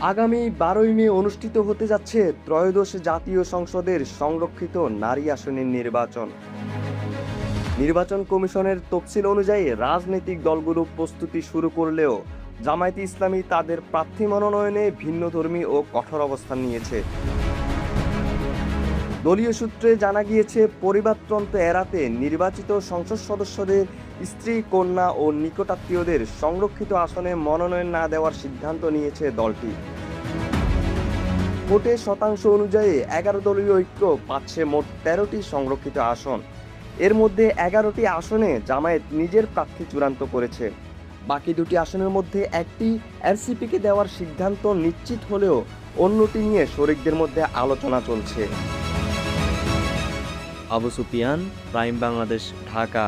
আগামী 12ই মে অনুষ্ঠিত হতে যাচ্ছে ত্রয়োদশ জাতীয় সংসদের সংরক্ষিত নারী আসনের নির্বাচন। নির্বাচন কমিশনের তফসিল অনুযায়ী রাজনৈতিক দলগুলো প্রস্তুতি শুরু করলেও জামায়াতে ইসলামী তাদের প্রার্থী মনোনয়নে ভিন্নধর্মী ও কঠোর অবস্থান নিয়েছে। দলীয় সূত্রে জানা গিয়েছে, পরিবারতন্ত্র এড়াতে নির্বাচিত সংসদ সদস্যদের স্ত্রী, কন্যা ও নিকটাত্মীয়দের সংরক্ষিত আসনে মনোনয়ন না দেওয়ার সিদ্ধান্ত নিয়েছে দলটি। ভোটের শতাংশ অনুযায়ী 11 দলীয় ঐক্য পাচ্ছে মোট 13টি সংরক্ষিত আসন। এর মধ্যে 11টি আসনে জামায়াত নিজের প্রার্থী চূড়ান্ত করেছে। বাকি দুটি আসনের মধ্যে একটি এনসিপিকে দেওয়ার সিদ্ধান্ত নিশ্চিত হলেও অন্যটি নিয়ে শরিকদের মধ্যে আলোচনা চলছে। আবু সুফিয়ান, প্রাইম বাংলাদেশ, ঢাকা।